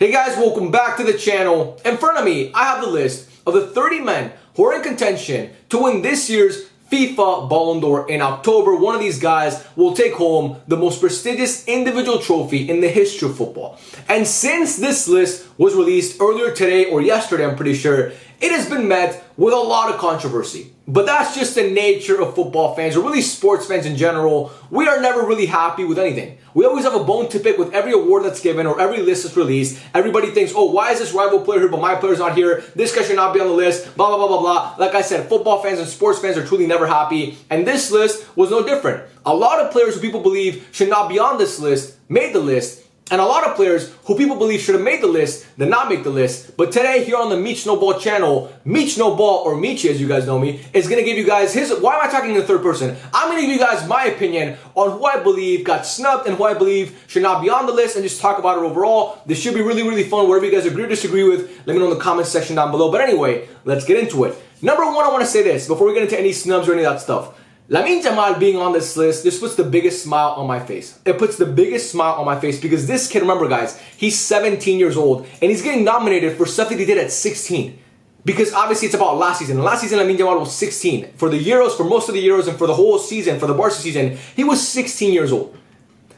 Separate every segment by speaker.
Speaker 1: Hey guys, welcome back to the channel. In front of me, I have the list of the 30 men who are in contention to win this year's FIFA Ballon d'Or in October. One of these guys will take home the most prestigious individual trophy in the history of football. And since this list was released earlier today or yesterday, I'm pretty sure, it has been met with a lot of controversy. But that's just the nature of football fans, or really sports fans in general. We are never really happy with anything. We always have a bone to pick with every award that's given or every list that's released. Everybody thinks, oh, why is this rival player here but my player's not here? This guy should not be on the list, blah, blah, blah, blah, blah. Like I said, football fans and sports fans are truly never happy. And this list was no different. A lot of players who people believe should not be on this list made the list. And a lot of players who people believe should have made the list did not make the list. But today, here on the Meech No Ball channel, Meech No Ball, or Meechy as you guys know me, is going to give you guys his... Why am I talking in the third person? I'm going to give you guys my opinion on who I believe got snubbed and who I believe should not be on the list, and just talk about it overall. This should be really, really fun. Whatever you guys agree or disagree with, let me know in the comment section down below. But anyway, let's get into it. Number one, I want to say this before we get into any snubs or any of that stuff. Lamine Yamal being on this list, this puts the biggest smile on my face. It puts the biggest smile on my face because this kid, remember guys, he's 17 years old and he's getting nominated for stuff that he did at 16. Because obviously it's about last season. Last season Lamine Yamal was 16. For the Euros, for most of the Euros and for the whole season, for the Barca season, he was 16 years old.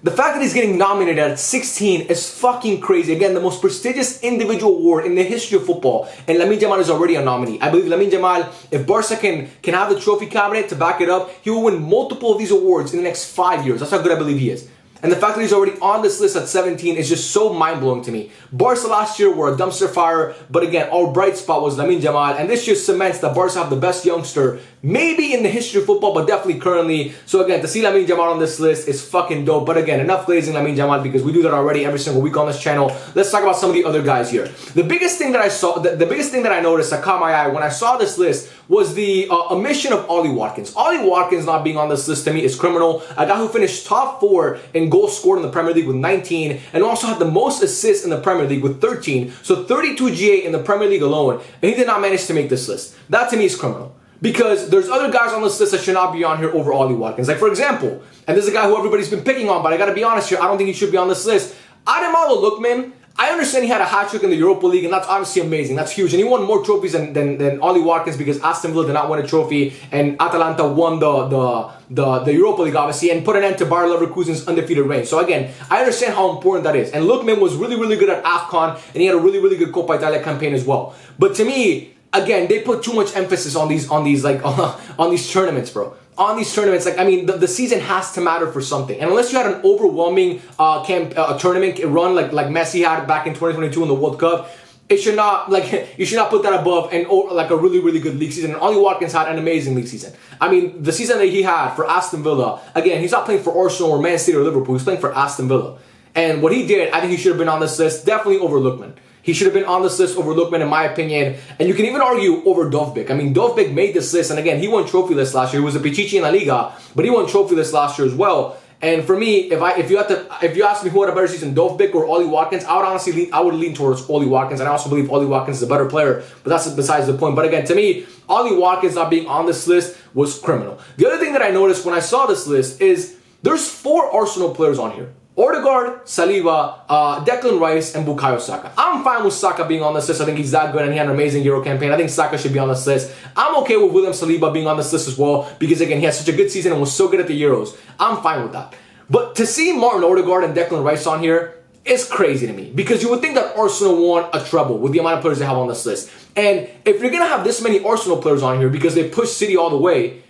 Speaker 1: The fact that he's getting nominated at 16 is fucking crazy. Again, the most prestigious individual award in the history of football. And Lamine Yamal is already a nominee. I believe Lamine Yamal, if Barca can have the trophy cabinet to back it up, he will win multiple of these awards in the next 5 years. That's how good I believe he is. And the fact that he's already on this list at 17 is just so mind-blowing to me. Barca last year were a dumpster fire, but again, our bright spot was Lamine Yamal, and this just cements that Barca have the best youngster, maybe in the history of football, but definitely currently. So again, to see Lamine Yamal on this list is fucking dope. But again, enough glazing Lamine Yamal because we do that already every single week on this channel. Let's talk about some of the other guys here. The biggest thing that I saw, the biggest thing that I noticed that caught my eye when I saw this list was the omission of Ollie Watkins. Ollie Watkins not being on this list to me is criminal. A guy who finished top 4 in goals scored in the Premier League with 19 and also had the most assists in the Premier League with 13. So 32 GA in the Premier League alone, and he did not manage to make this list. That to me is criminal. Because there's other guys on this list that should not be on here over Ollie Watkins. Like for example, and this is a guy who everybody's been picking on, but I gotta be honest here, I don't think he should be on this list. Lamine, I understand he had a hat-trick in the Europa League, and that's obviously amazing. That's huge. And he won more trophies than Ollie Watkins because Aston Villa did not win a trophy, and Atalanta won the Europa League, obviously, and put an end to Bayer Leverkusen's undefeated reign. So again, I understand how important that is. And Lamine was really, really good at AFCON, and he had a really, really good Coppa Italia campaign as well. But to me, again, they put too much emphasis on these tournaments, bro. On these tournaments, like, I mean, the season has to matter for something. And unless you had an overwhelming tournament run like Messi had back in 2022 in the World Cup, it should not, like, you should not put that above and like a really, really good league season. And Ollie Watkins had an amazing league season. I mean, the season that he had for Aston Villa, again, he's not playing for Arsenal or Man City or Liverpool. He's playing for Aston Villa. And what he did, I think he should have been on this list. Definitely over Lookman. He should have been on this list over Lookman, in my opinion. And you can even argue over Dovbyk. I mean, Dovbyk made this list, and again, he won trophy list last year. He was a Pichichi in La Liga, but he won trophy list last year as well. And for me, if you ask me who had a better season, Dovbyk or Ollie Watkins, I would lean towards Ollie Watkins. And I also believe Ollie Watkins is a better player, but that's besides the point. But again, to me, Ollie Watkins not being on this list was criminal. The other thing that I noticed when I saw this list is there's 4 Arsenal players on here. Odegaard, Saliba, Declan Rice, and Bukayo Saka. I'm fine with Saka being on this list. I think he's that good and he had an amazing Euro campaign. I think Saka should be on this list. I'm okay with William Saliba being on this list as well because, again, he had such a good season and was so good at the Euros. I'm fine with that. But to see Martin Odegaard and Declan Rice on here is crazy to me because you would think that Arsenal won a treble with the amount of players they have on this list. And if you're going to have this many Arsenal players on here because they pushed City all the way,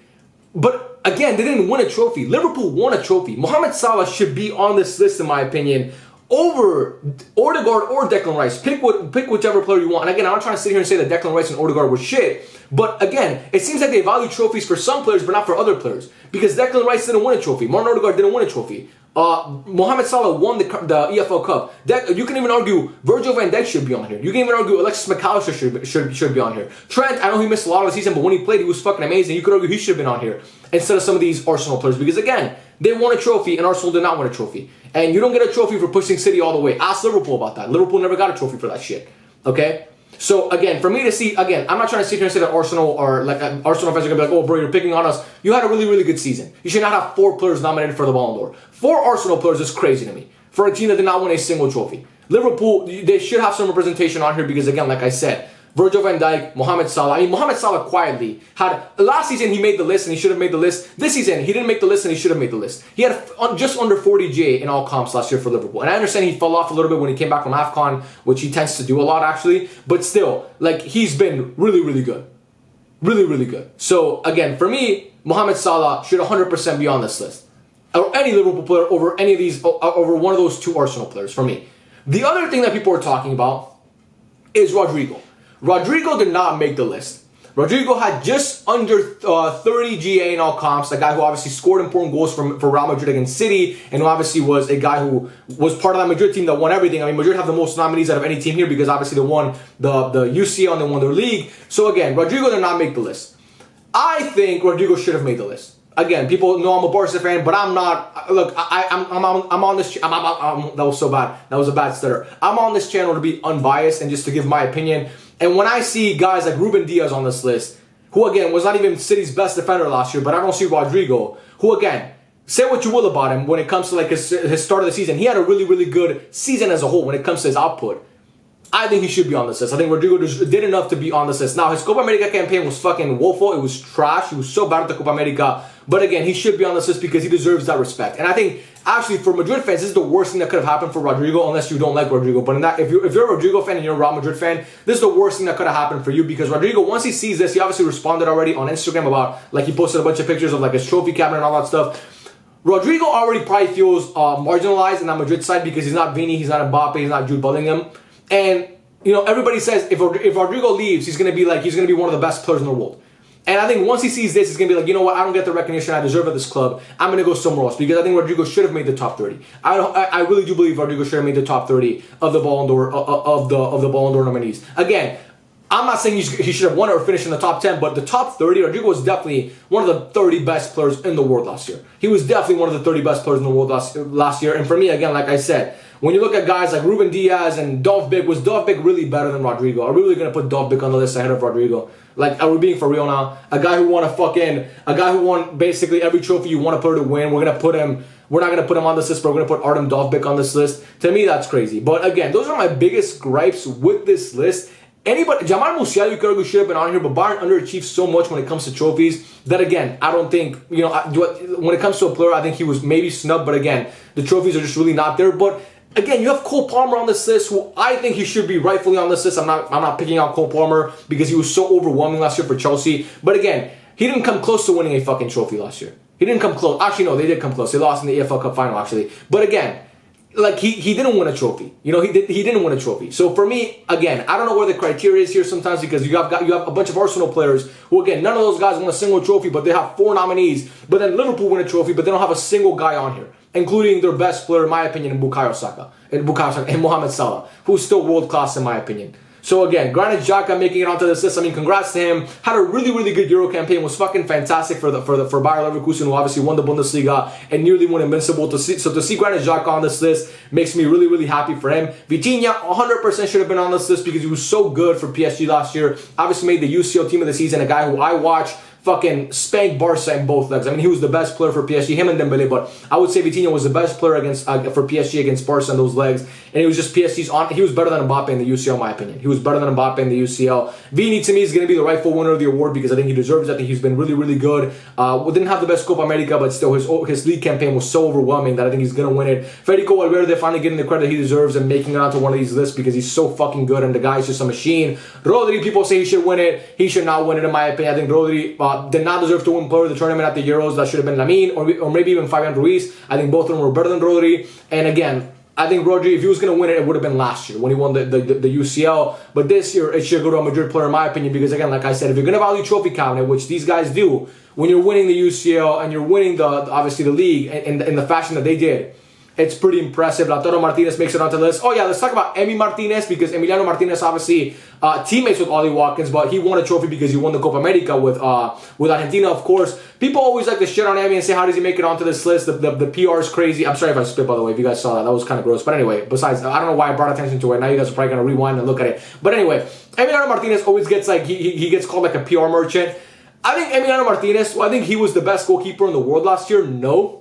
Speaker 1: but again, they didn't win a trophy. Liverpool won a trophy. Mohamed Salah should be on this list, in my opinion, over Odegaard or Declan Rice. Pick whichever player you want. And again, I'm not trying to sit here and say that Declan Rice and Odegaard were shit. But again, it seems like they value trophies for some players, but not for other players. Because Declan Rice didn't win a trophy. Martin Odegaard didn't win a trophy. Mohamed Salah won the EFL Cup. You can even argue Virgil van Dijk should be on here. You can even argue Alexis McAllister should be on here. Trent, I know he missed a lot of the season, but when he played, he was fucking amazing. You could argue he should have been on here instead of some of these Arsenal players because, again, they won a trophy and Arsenal did not win a trophy. And you don't get a trophy for pushing City all the way. Ask Liverpool about that. Liverpool never got a trophy for that shit. Okay? So again, for me to see, again, I'm not trying to sit here and say that Arsenal or like Arsenal fans are gonna be like, oh bro, you're picking on us. You had a really, really good season. You should not have 4 players nominated for the Ballon d'Or. 4 Arsenal players is crazy to me for a team that did not win a single trophy. Liverpool, they should have some representation on here because, again, like I said, Virgil van Dijk, Mohamed Salah. I mean, Mohamed Salah quietly had, last season he made the list and he should have made the list. This season he didn't make the list and he should have made the list. He had just under 40 J in all comps last year for Liverpool. And I understand he fell off a little bit when he came back from AFCON, which he tends to do a lot actually. But still, like, he's been really, really good. Really, really good. So, again, for me, Mohamed Salah should 100% be on this list. Or any Liverpool player over any of these, over one of those two Arsenal players for me. The other thing that people are talking about is Rodrigo. Rodrigo did not make the list. Rodrigo had just under 30 GA in all comps, a guy who obviously scored important goals for Real Madrid against City, and who obviously was a guy who was part of that Madrid team that won everything. I mean, Madrid have the most nominees out of any team here because obviously they won the UCL and they won their league. So again, Rodrigo did not make the list. I think Rodrigo should have made the list. Again, people know I'm a Barca fan, but I'm not. Look, I'm on this. That was so bad. That was a bad stutter. I'm on this channel to be unbiased and just to give my opinion. And when I see guys like Ruben Diaz on this list, who again was not even City's best defender last year, but I don't see Rodrigo, who again, say what you will about him when it comes to like his start of the season, he had a really, really good season as a whole when it comes to his output. I think he should be on this list. I think Rodrigo did enough to be on this list. Now, his Copa America campaign was fucking woeful. It was trash. He was so bad at the Copa America. But again, he should be on this list because he deserves that respect. And I think, actually, for Madrid fans, this is the worst thing that could have happened for Rodrigo, unless you don't like Rodrigo. But in that, if you're a Rodrigo fan and you're a Real Madrid fan, this is the worst thing that could have happened for you because Rodrigo, once he sees this, he obviously responded already on Instagram about, like, he posted a bunch of pictures of, like, his trophy cabinet and all that stuff. Rodrigo already probably feels marginalized in that Madrid side because he's not Vini, he's not Mbappe, he's not Jude Bellingham. And you know, everybody says if Rodrigo leaves, he's gonna be one of the best players in the world. And I think once he sees this, he's gonna be like, you know what, I don't get the recognition I deserve at this club. I'm gonna go somewhere else because I think Rodrigo should have made the top 30. I really do believe Rodrigo should have made the top 30 of the Ballon d'Or of the Ballon d'Or nominees. Again, I'm not saying he should have won it or finished in the top 10, but the top 30, Rodrigo was definitely one of the 30 best players in the world last year. He was definitely one of the 30 best players in the world last year. And for me, again, like I said, when you look at guys like Ruben Diaz and Dovbyk, was Dovbyk really better than Rodrigo? Are we really going to put Dovbyk on the list ahead of Rodrigo? Like, are we being for real now? A guy who won basically every trophy you want a player to win, we're not going to put him on this list, but we're going to put Artem Dovbyk on this list. To me, that's crazy. But again, those are my biggest gripes with this list. Jamal Musiala, you could argue, should have been on here, but Bayern underachieved so much when it comes to trophies that, again, I don't think, you know, when it comes to a player, I think he was maybe snubbed, but again, the trophies are just really not there. But again, you have Cole Palmer on this list, who I think he should be rightfully on this list. I'm not picking out Cole Palmer because he was so overwhelming last year for Chelsea. But again, he didn't come close to winning a fucking trophy last year. He didn't come close. Actually, no, they did come close. They lost in the EFL Cup final, actually. But again, like, he didn't win a trophy. You know, he didn't win a trophy. So for me, again, I don't know where the criteria is here sometimes because you have a bunch of Arsenal players who, again, none of those guys won a single trophy, but they have 4 nominees. But then Liverpool win a trophy, but they don't have a single guy on here, including their best player, in my opinion, in Bukayo Saka and Mohamed Salah, who's still world class in my opinion. So again, Granit Xhaka making it onto this list. I mean, congrats to him. Had a really, really good Euro campaign. Was fucking fantastic for Bayer Leverkusen, who obviously won the Bundesliga and nearly won Invincible. To see Granit Xhaka on this list makes me really, really happy for him. Vitinha 100% should have been on this list because he was so good for PSG last year. Obviously made the UCL team of the season. A guy who I watch fucking spank Barca in both legs. I mean, he was the best player for PSG, him and Dembele, but I would say Vitinha was the best player for PSG against Barca in those legs. And he was just he was better than Mbappe in the UCL, in my opinion. He was better than Mbappe in the UCL. Vini, to me, is going to be the rightful winner of the award because I think he deserves it. I think he's been really, really good. Didn't have the best Copa America, but still his league campaign was so overwhelming that I think he's going to win it. Federico Valverde finally getting the credit he deserves and making it onto one of these lists because he's so fucking good and the guy is just a machine. Rodri, people say he should win it. He should not win it, in my opinion. I think Rodri did not deserve to win player of the tournament at the Euros. That should have been Lamine or maybe even Fabian Ruiz. I think both of them were better than Rodri. And again, I think Rodri, if he was going to win it, it would have been last year when he won the UCL. But this year, it should go to a Madrid player, in my opinion, because again, like I said, if you're going to value trophy cabinet, which these guys do, when you're winning the UCL and you're winning obviously the league in the fashion that they did, it's pretty impressive. Lautaro Martinez makes it onto the list. Oh yeah, let's talk about Emi Martinez because Emiliano Martinez obviously teammates with Ollie Watkins, but he won a trophy because he won the Copa America with Argentina, of course. People always like to shit on Emi and say, how does he make it onto this list? The PR is crazy. I'm sorry if I spit, by the way, if you guys saw that. That was kind of gross. But anyway, besides, I don't know why I brought attention to it. Now you guys are probably going to rewind and look at it. But anyway, Emiliano Martinez always gets like, he gets called like a PR merchant. I think Emiliano Martinez, I think he was the best goalkeeper in the world last year. No.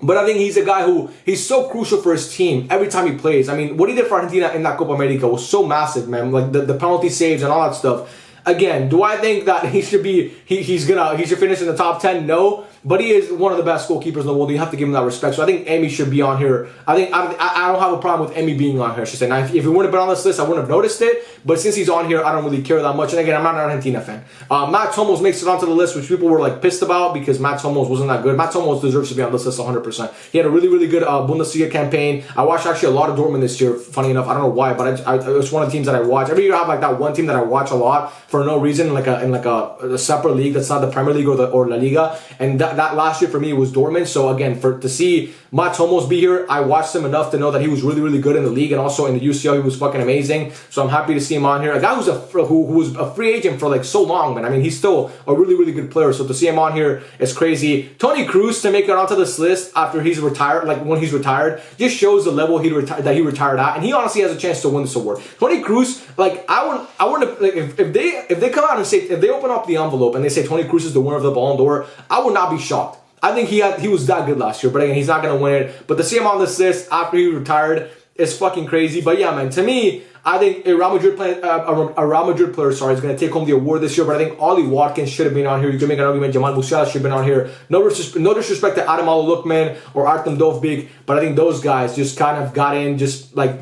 Speaker 1: But I think he's a guy who, he's so crucial for his team every time he plays. I mean, what he did for Argentina in that Copa America was so massive, man. Like the penalty saves and all that stuff. Again, do I think that he should be, he should finish in the top 10? No. But he is one of the best goalkeepers in the world. You have to give him that respect. So I think Emi should be on here. I don't have a problem with Emi being on here, I should say. Now, if he wouldn't have been on this list, I wouldn't have noticed it. But since he's on here, I don't really care that much. And again, I'm not an Argentina fan. Matt Hummels makes it onto the list, which people were like pissed about because Matt Hummels wasn't that good. Matt Hummels deserves to be on this list 100%. He had a really, really good Bundesliga campaign. I watched actually a lot of Dortmund this year, funny enough. I don't know why, but it's one of the teams that I watch. Every year I have like that one team that I watch a lot for no reason, in a separate league that's not the Premier League or La Liga. And that last year for me, it was Dortmund. So again, to see Mats Hummels be here, I watched him enough to know that he was really, really good in the league, and also in the UCL he was fucking amazing. So I'm happy to see him on here. A guy who was a free agent for like so long, man. I mean, he's still a really, really good player. So to see him on here is crazy. Toni Kroos to make it onto this list after he's retired, like when he's retired, just shows the level that he retired at, and he honestly has a chance to win this award. Toni Kroos, like I wouldn't like if they come out and say, if they open up the envelope and they say Toni Kroos is the winner of the Ballon d'Or, I would not be shocked. I think he was that good last year, but again, he's not going to win it. But to see him on this list after he retired is fucking crazy. But yeah, man, to me, I think a Real Madrid player, is going to take home the award this year. But I think Ollie Watkins should have been on here. You can make an argument Jamal Musiala should have been on here. No disrespect to Adam Al-Lukman or Artem Dovbik, but I think those guys just kind of got in just like...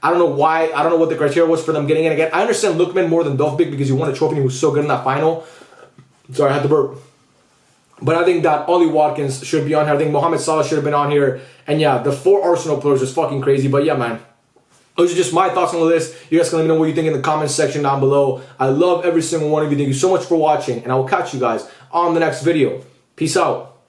Speaker 1: I don't know why. I don't know what the criteria was for them getting in again. I understand Lukman more than Dovbik because he won a trophy and he was so good in that final. Sorry, I had to burp. But I think that Ollie Watkins should be on here. I think Mohamed Salah should have been on here. And yeah, the 4 Arsenal players is fucking crazy. But yeah, man, those are just my thoughts on the list. You guys can let me know what you think in the comments section down below. I love every single one of you. Thank you so much for watching. And I will catch you guys on the next video. Peace out.